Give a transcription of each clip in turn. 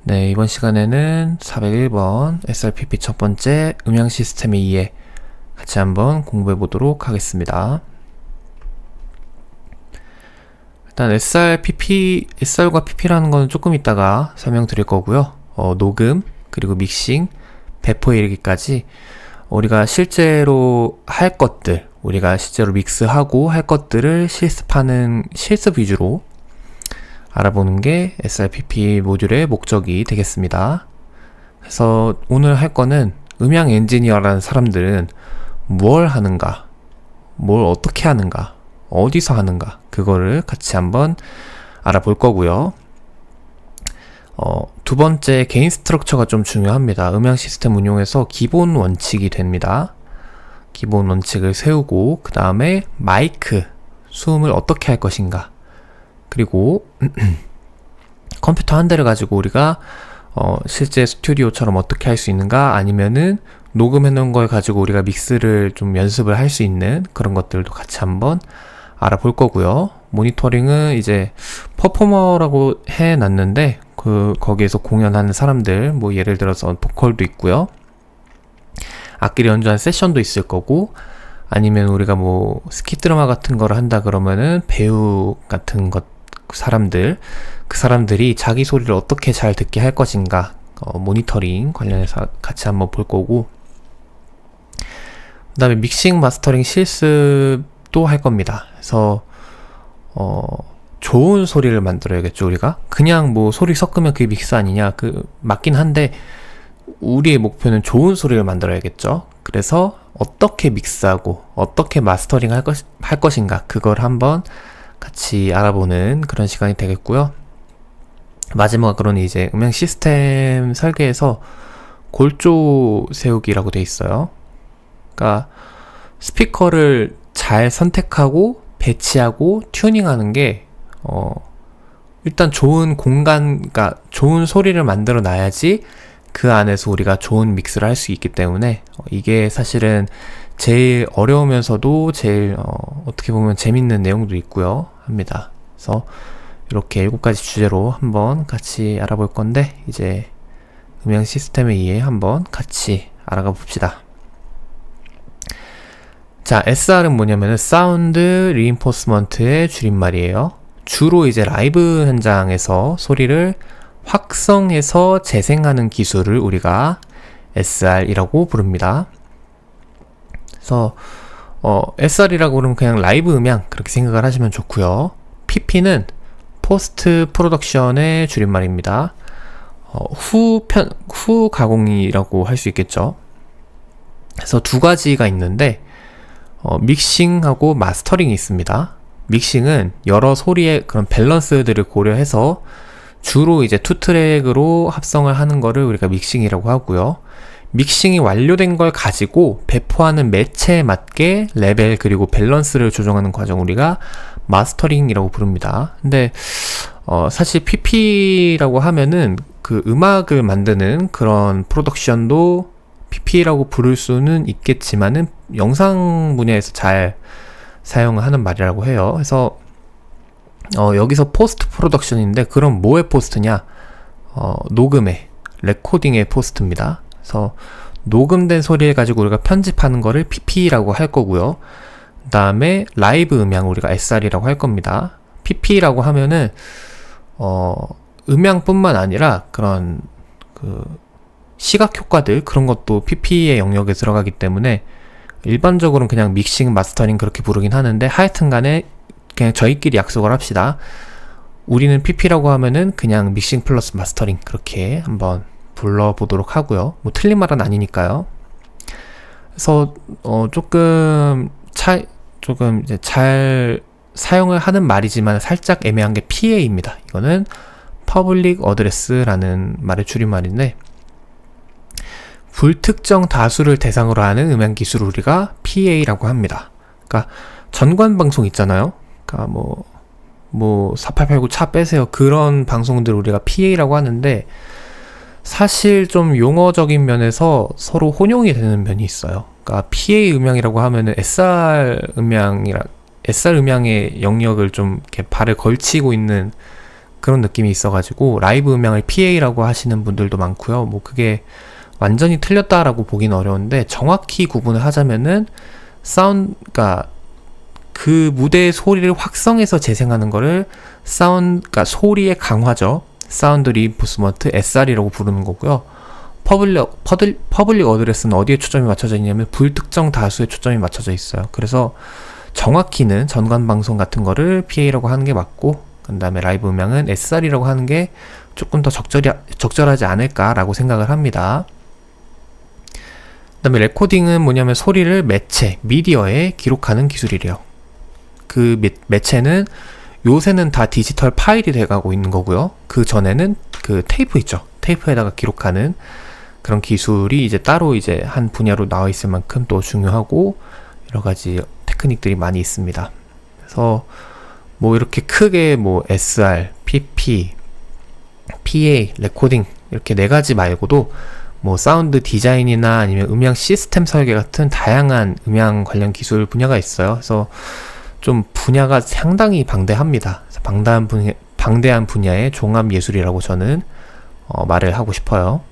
네, 이번 시간에는 401번 SRPP 첫 번째 음향 시스템의 이해 같이 한번 공부해 보도록 하겠습니다. 일단 SR과 PP라는 거는 조금 이따가 설명드릴 거고요. 녹음, 그리고 믹싱, 배포에 이르기까지 우리가 실제로 할 것들, 우리가 실제로 믹스하고 할 것들을 실습하는 실습 위주로 알아보는 게 SRPP 모듈의 목적이 되겠습니다. 그래서 오늘 할 거는 음향 엔지니어라는 사람들은 뭘 하는가, 뭘 어떻게 하는가, 어디서 하는가, 그거를 같이 한번 알아볼 거고요. 두 번째, 개인 스트럭처가 좀 중요합니다. 음향 시스템 운용에서 기본 원칙이 됩니다. 기본 원칙을 세우고 그 다음에 마이크, 수음을 어떻게 할 것인가, 그리고 컴퓨터 한 대를 가지고 우리가 실제 스튜디오처럼 어떻게 할 수 있는가, 아니면은 녹음해 놓은 걸 가지고 우리가 믹스를 좀 연습을 할 수 있는 그런 것들도 같이 한번 알아볼 거고요. 모니터링은 이제 퍼포머라고 해놨는데 거기에서 공연하는 사람들, 뭐 예를 들어서 보컬도 있고요, 악기를 연주하는 세션도 있을 거고, 아니면 우리가 뭐 스킷 드라마 같은 거를 한다 그러면은 배우 같은 그 사람들이 자기 소리를 어떻게 잘 듣게 할 것인가, 모니터링 관련해서 같이 한번 볼 거고, 그 다음에 믹싱, 마스터링, 실습도 할 겁니다. 그래서 좋은 소리를 만들어야겠죠. 우리가 그냥 뭐 소리 섞으면 그게 믹스 아니냐, 맞긴 한데 우리의 목표는 좋은 소리를 만들어야겠죠. 그래서 어떻게 믹스하고 어떻게 마스터링 할 것인가, 그걸 한번 같이 알아보는 그런 시간이 되겠고요. 마지막으로는 이제 음향 시스템 설계에서 골조 세우기라고 돼 있어요. 그러니까 스피커를 잘 선택하고 배치하고 튜닝하는 게 일단 좋은 공간, 그러니까 좋은 소리를 만들어 놔야지 그 안에서 우리가 좋은 믹스를 할 수 있기 때문에 이게 사실은 제일 어려우면서도 제일 어떻게 보면 재밌는 내용도 있고요 합니다. 그래서 이렇게 7가지 주제로 한번 같이 알아볼 건데, 이제 음향 시스템에 의해 한번 같이 알아가 봅시다. 자, SR은 뭐냐면은 사운드 리인포스먼트의 줄임말이에요. 주로 이제 라이브 현장에서 소리를 확성해서 재생하는 기술을 우리가 SR이라고 부릅니다. 그래서 SR이라고 그러면 그냥 라이브 음향 그렇게 생각을 하시면 좋고요. PP는 포스트 프로덕션의 줄임말입니다. 후 가공이라고 할 수 있겠죠. 그래서 두 가지가 있는데 믹싱하고 마스터링이 있습니다. 믹싱은 여러 소리의 그런 밸런스들을 고려해서 주로 이제 2트랙으로 합성을 하는 거를 우리가 믹싱이라고 하고요. 믹싱이 완료된 걸 가지고 배포하는 매체에 맞게 레벨 그리고 밸런스를 조정하는 과정 우리가 마스터링이라고 부릅니다. 근데 사실 PP라고 하면은 그 음악을 만드는 그런 프로덕션도 PP라고 부를 수는 있겠지만은 영상 분야에서 잘 사용하는 말이라고 해요. 그래서 여기서 포스트 프로덕션인데, 그럼 뭐의 포스트냐? 녹음의, 레코딩의 포스트입니다. 그래서 녹음된 소리를 가지고 우리가 편집하는 거를 PP라고 할 거고요. 그 다음에 라이브 음향 우리가 SR이라고 할 겁니다. PP라고 하면은 음향뿐만 아니라 그런 시각 효과들, 그런 것도 PP의 영역에 들어가기 때문에 일반적으로는 그냥 믹싱, 마스터링 그렇게 부르긴 하는데, 하여튼 간에 그냥 저희끼리 약속을 합시다. 우리는 PP라고 하면은 그냥 믹싱 플러스 마스터링 그렇게 한번 불러보도록 하고요. 뭐 틀린 말은 아니니까요. 그래서 조금 이제 잘 사용을 하는 말이지만 살짝 애매한 게 PA입니다. 이거는 Public Address라는 말의 줄임말인데, 불특정 다수를 대상으로 하는 음향 기술을 우리가 PA라고 합니다. 그러니까 전관 방송 있잖아요. 그러니까 뭐 4889 차 빼세요, 그런 방송들 우리가 PA라고 하는데, 사실 좀 용어적인 면에서 서로 혼용이 되는 면이 있어요. 그러니까 PA 음향이라고 하면은 SR 음향의 영역을 좀 이렇게 발을 걸치고 있는 그런 느낌이 있어가지고 라이브 음향을 PA라고 하시는 분들도 많고요. 뭐 그게 완전히 틀렸다라고 보긴 어려운데, 정확히 구분을 하자면은 그러니까 그 무대의 소리를 확성해서 재생하는 거를 그러니까 소리의 강화죠. 사운드 리인포스먼트, SR이라고 부르는 거고요. 퍼블릭 어드레스는 어디에 초점이 맞춰져 있냐면 불특정 다수에 초점이 맞춰져 있어요. 그래서 정확히는 전관 방송 같은 거를 PA라고 하는 게 맞고, 그 다음에 라이브 음향은 SR이라고 하는 게 조금 더 적절하지 않을까라고 생각을 합니다. 그 다음에 레코딩은 뭐냐면 소리를 매체, 미디어에 기록하는 기술이래요. 그 매체는 요새는 다 디지털 파일이 돼가고 있는 거고요. 그 전에는 그 테이프 있죠. 테이프에다가 기록하는 그런 기술이 이제 따로 이제 한 분야로 나와 있을 만큼 또 중요하고, 여러 가지 테크닉들이 많이 있습니다. 그래서 뭐 이렇게 크게 뭐 SR, PP, PA, 레코딩 이렇게 네 가지 말고도 뭐 사운드 디자인이나 아니면 음향 시스템 설계 같은 다양한 음향 관련 기술 분야가 있어요. 그래서 좀 분야가 상당히 방대합니다. 방대한 분야의 종합 예술이라고 저는 말을 하고 싶어요.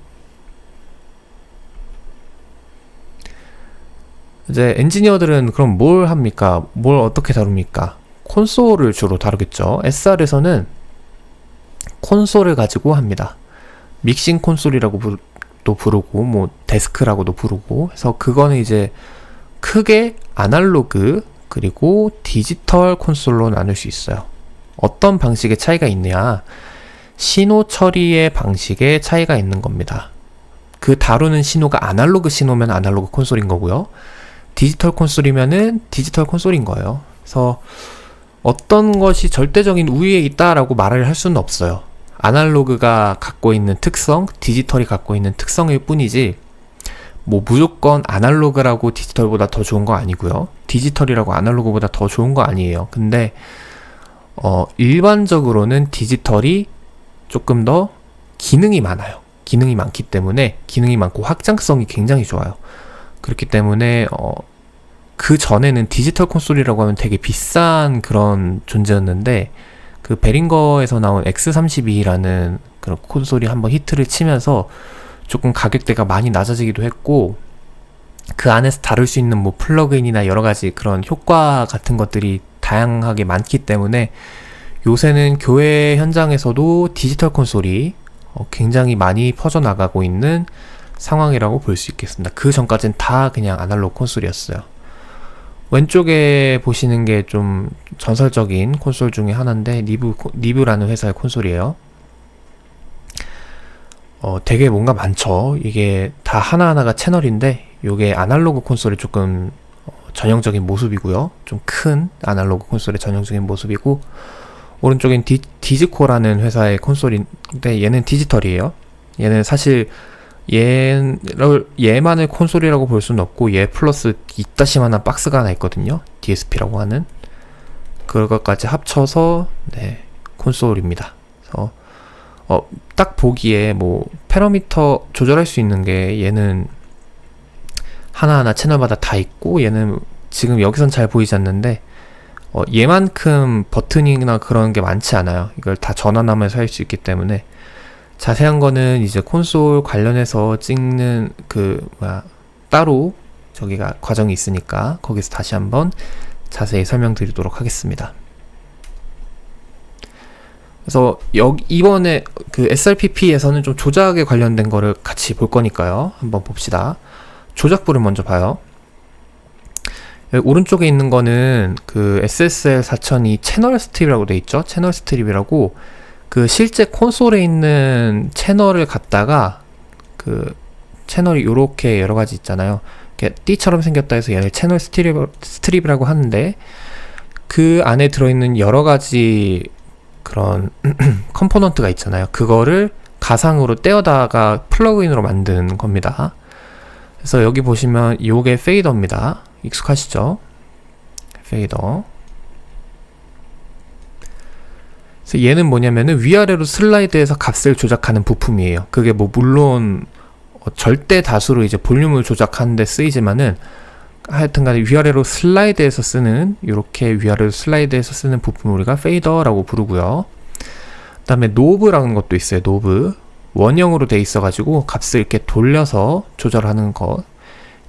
이제 엔지니어들은 그럼 뭘 합니까? 뭘 어떻게 다룹니까? 콘솔을 주로 다루겠죠. SR에서는 콘솔을 가지고 합니다. 믹싱 콘솔이라고 또 부르고, 뭐 데스크라고도 부르고 해서, 그거는 이제 크게 아날로그 그리고 디지털 콘솔로 나눌 수 있어요. 어떤 방식의 차이가 있냐? 신호 처리의 방식의 차이가 있는 겁니다. 그 다루는 신호가 아날로그 신호면 아날로그 콘솔인 거고요. 디지털 콘솔이면은 디지털 콘솔인 거예요. 그래서 어떤 것이 절대적인 우위에 있다라고 말을 할 수는 없어요. 아날로그가 갖고 있는 특성, 디지털이 갖고 있는 특성일 뿐이지, 뭐 무조건 아날로그라고 디지털보다 더 좋은 거 아니고요. 디지털이라고 아날로그보다 더 좋은 거 아니에요. 근데 일반적으로는 디지털이 조금 더 기능이 많아요. 기능이 많기 때문에, 기능이 많고 확장성이 굉장히 좋아요. 그렇기 때문에 그 전에는 디지털 콘솔이라고 하면 되게 비싼 그런 존재였는데, 그 베링거에서 나온 X32라는 그런 콘솔이 한번 히트를 치면서 조금 가격대가 많이 낮아지기도 했고, 그 안에서 다룰 수 있는 뭐 플러그인이나 여러 가지 그런 효과 같은 것들이 다양하게 많기 때문에 요새는 교회 현장에서도 디지털 콘솔이 굉장히 많이 퍼져나가고 있는 상황이라고 볼 수 있겠습니다. 그 전까지는 다 그냥 아날로그 콘솔이었어요. 왼쪽에 보시는 게 좀 전설적인 콘솔 중에 하나인데, 니브라는 회사의 콘솔이에요. 되게 뭔가 많죠. 이게 다 하나하나가 채널인데, 요게 아날로그 콘솔의 조금 전형적인 모습이고요. 좀 큰 아날로그 콘솔의 전형적인 모습이고, 오른쪽엔 디즈코라는 회사의 콘솔인데, 얘는 디지털이에요. 얘는 사실 얘만의 콘솔이라고 볼 수는 없고, 얘 플러스 이따시만한 박스가 하나 있거든요. DSP라고 하는 그것까지 합쳐서 콘솔입니다. 그래서 딱 보기에 뭐 패러미터 조절할 수 있는 게, 얘는 하나하나 채널마다 다 있고, 얘는 지금 여기선 잘 보이지 않는데 얘만큼 버튼이나 그런 게 많지 않아요. 이걸 다 전환하면서 할 수 있기 때문에. 자세한 거는 이제 콘솔 관련해서 찍는 따로 저기가 과정이 있으니까 거기서 다시 한번 자세히 설명드리도록 하겠습니다. 그래서 이번에 그 SRPP에서는 좀 조작에 관련된 거를 같이 볼 거니까요. 한번 봅시다. 조작부를 먼저 봐요. 여기 오른쪽에 있는 거는 그 SSL 4002 채널 스트립이라고 돼 있죠. 채널 스트립이라고, 그 실제 콘솔에 있는 채널을 갖다가, 그 채널이 요렇게 여러 가지 있잖아요. 이렇게 띠처럼 생겼다 해서 얘를 채널 스트립이라고 하는데, 그 안에 들어있는 여러 가지 그런 컴포넌트가 있잖아요. 그거를 가상으로 떼어다가 플러그인으로 만든 겁니다. 그래서 여기 보시면 요게 페이더입니다. 익숙하시죠? 페이더. 그래서 얘는 뭐냐면은 위아래로 슬라이드해서 값을 조작하는 부품이에요. 그게 뭐 물론 절대 다수로 이제 볼륨을 조작하는 데 쓰이지만은, 하여튼간에 위아래로 슬라이드해서 쓰는, 이렇게 위아래로 슬라이드해서 쓰는 부품을 우리가 페이더라고 부르고요. 그다음에 노브라는 것도 있어요. 노브. 원형으로 돼 있어가지고 값을 이렇게 돌려서 조절하는 것.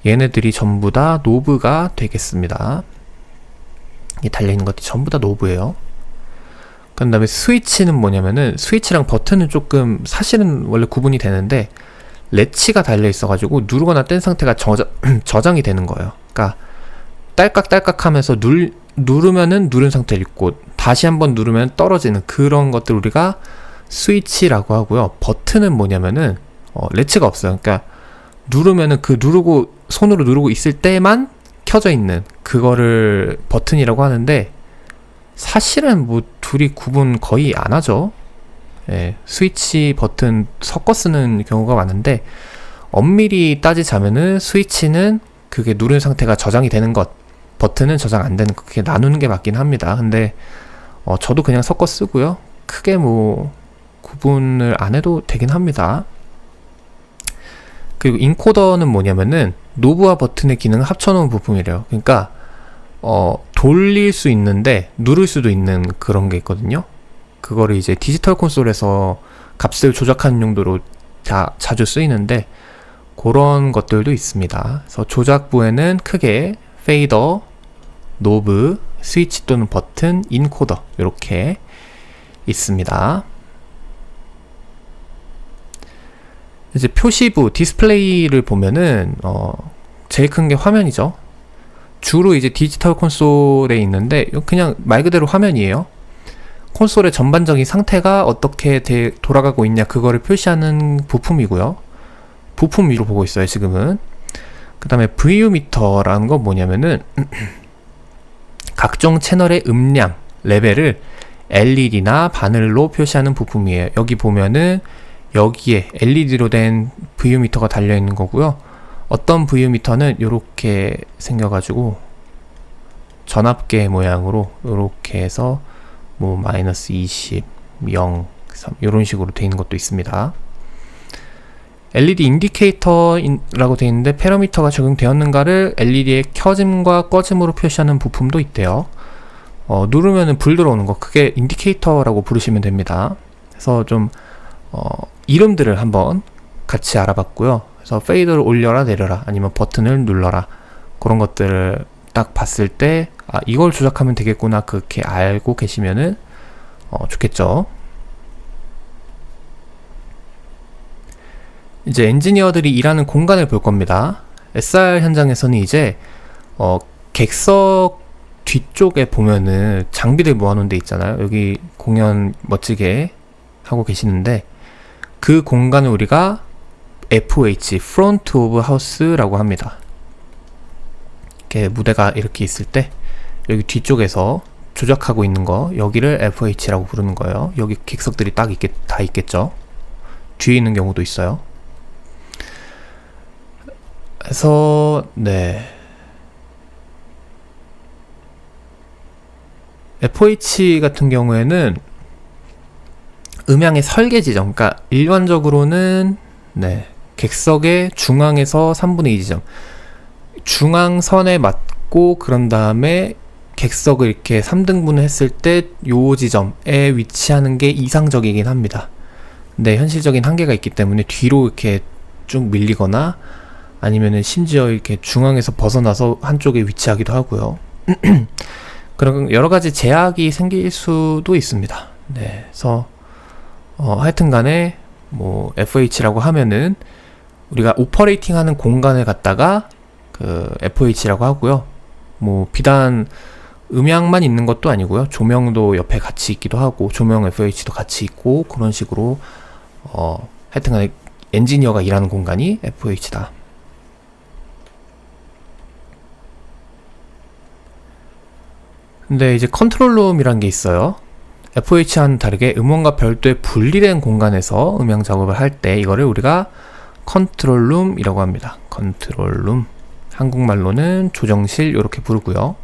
얘네들이 전부 다 노브가 되겠습니다. 이 달려있는 것들이 전부 다 노브예요. 그 다음에 스위치는 뭐냐면은, 스위치랑 버튼은 조금 사실은 원래 구분이 되는데 레치가 달려 있어가지고 누르거나 뗀 상태가 저장이 되는 거예요. 그러니까 딸깍딸깍 하면서 누르면은 누른 상태를 있고 다시 한번 누르면 떨어지는 그런 것들 우리가 스위치라고 하고요. 버튼은 뭐냐면은 레치가 없어요. 그러니까 누르면은 손으로 누르고 있을 때만 켜져 있는 그거를 버튼이라고 하는데, 사실은 뭐 둘이 구분 거의 안 하죠. 예, 스위치 버튼 섞어 쓰는 경우가 많은데, 엄밀히 따지자면은 스위치는 그게 누른 상태가 저장이 되는 것, 버튼은 저장 안 되는 것, 그게 나누는 게 맞긴 합니다. 근데 저도 그냥 섞어 쓰고요. 크게 뭐 구분을 안 해도 되긴 합니다. 그리고 인코더는 뭐냐면은 노브와 버튼의 기능을 합쳐놓은 부품이래요. 그러니까 돌릴 수 있는데 누를 수도 있는 그런 게 있거든요. 그거를 이제 디지털 콘솔에서 값을 조작하는 용도로 자주 쓰이는데 그런 것들도 있습니다. 그래서 조작부에는 크게 페이더, 노브, 스위치 또는 버튼, 인코더 이렇게 있습니다. 이제 표시부, 디스플레이를 보면은 제일 큰 게 화면이죠. 주로 이제 디지털 콘솔에 있는데 그냥 말 그대로 화면이에요. 콘솔의 전반적인 상태가 어떻게 돌아가고 있냐 그거를 표시하는 부품이고요. 부품 위로 보고 있어요 지금은. 그 다음에 VU 미터라는 건 뭐냐면은 각종 채널의 음량, 레벨을 LED나 바늘로 표시하는 부품이에요. 여기 보면은 여기에 LED로 된 VU 미터가 달려있는 거고요. 어떤 VU 미터는 이렇게 생겨가지고 전압계 모양으로 이렇게 해서 뭐 마이너스 20, 0, 3 이런 식으로 되어 있는 것도 있습니다. LED 인디케이터라고 되어 있는데 패러미터가 적용되었는가를 LED의 켜짐과 꺼짐으로 표시하는 부품도 있대요. 누르면은 불 들어오는 거, 그게 인디케이터라고 부르시면 됩니다. 그래서 좀 이름들을 한번 같이 알아봤고요. 그래서 페이더를 올려라 내려라 아니면 버튼을 눌러라, 그런 것들을 딱 봤을 때 이걸 조작하면 되겠구나 그렇게 알고 계시면은 좋겠죠. 이제 엔지니어들이 일하는 공간을 볼 겁니다. SR 현장에서는 이제 객석 뒤쪽에 보면은 장비들 모아놓은 데 있잖아요. 여기 공연 멋지게 하고 계시는데 그 공간을 우리가 FH, Front of House라고 합니다. 이렇게 무대가 이렇게 있을 때 여기 뒤쪽에서 조작하고 있는 거, 여기를 FH라고 부르는 거예요. 여기 객석들이 다 있겠죠. 뒤에 있는 경우도 있어요. 그래서 네, FH 같은 경우에는 음향의 설계 지점, 그러니까 일반적으로는 네, 객석의 중앙에서 3분의 2 지점, 중앙선에 맞고 그런 다음에 객석을 이렇게 3등분을 했을 때 요 지점에 위치하는 게 이상적이긴 합니다. 근데 현실적인 한계가 있기 때문에 뒤로 이렇게 쭉 밀리거나 아니면은 심지어 이렇게 중앙에서 벗어나서 한쪽에 위치하기도 하고요. 그런 여러 가지 제약이 생길 수도 있습니다. 네, 그래서 하여튼 간에 뭐 FH라고 하면은 우리가 오퍼레이팅 하는 공간을 갖다가 그 FH라고 하고요. 뭐 비단 음향만 있는 것도 아니고요. 조명도 옆에 같이 있기도 하고 조명 FH도 같이 있고 그런 식으로 하여튼 간에 엔지니어가 일하는 공간이 FH다. 근데 이제 컨트롤룸이란 게 있어요. FH와는 다르게 음원과 별도의 분리된 공간에서 음향 작업을 할 때 이거를 우리가 컨트롤룸이라고 합니다. 컨트롤룸, 한국말로는 조정실 이렇게 부르고요.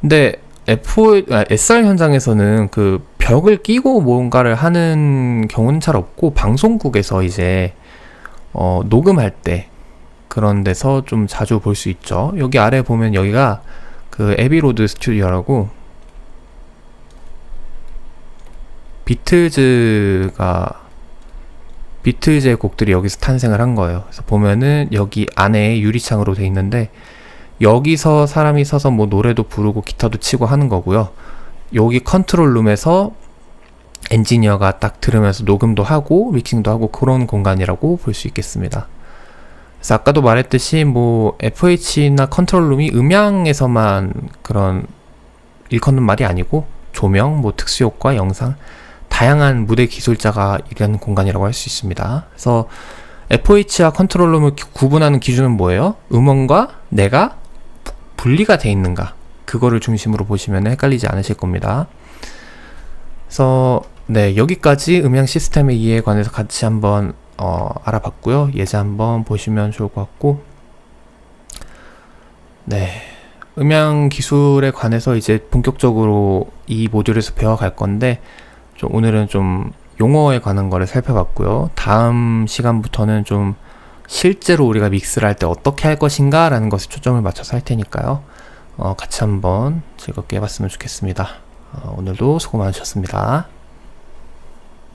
근데 SR 현장에서는 그 벽을 끼고 뭔가를 하는 경우는 잘 없고 방송국에서 이제 녹음할 때 그런 데서 좀 자주 볼 수 있죠. 여기 아래 보면 여기가 그 에비로드 스튜디오라고 비틀즈의 곡들이 여기서 탄생을 한 거예요. 그래서 보면은 여기 안에 유리창으로 돼 있는데 여기서 사람이 서서 뭐 노래도 부르고 기타도 치고 하는 거고요. 여기 컨트롤룸에서 엔지니어가 딱 들으면서 녹음도 하고 믹싱도 하고 그런 공간이라고 볼 수 있겠습니다. 그래서 아까도 말했듯이 뭐 FH나 컨트롤룸이 음향에서만 그런 일컫는 말이 아니고 조명, 뭐 특수효과, 영상 다양한 무대 기술자가 일하는 공간이라고 할 수 있습니다. 그래서 FH와 컨트롤룸을 구분하는 기준은 뭐예요? 음원과 내가 분리가 돼 있는가, 그거를 중심으로 보시면 헷갈리지 않으실 겁니다. 그래서 네, 여기까지 음향 시스템의 이해에 관해서 같이 한번 알아봤고요. 예제 한번 보시면 좋을 것 같고, 네, 음향 기술에 관해서 이제 본격적으로 이 모듈에서 배워갈 건데 오늘은 좀 용어에 관한 거를 살펴봤고요. 다음 시간부터는 좀 실제로 우리가 믹스를 할 때 어떻게 할 것인가 라는 것에 초점을 맞춰서 할 테니까요. 같이 한번 즐겁게 해봤으면 좋겠습니다. 오늘도 수고 많으셨습니다.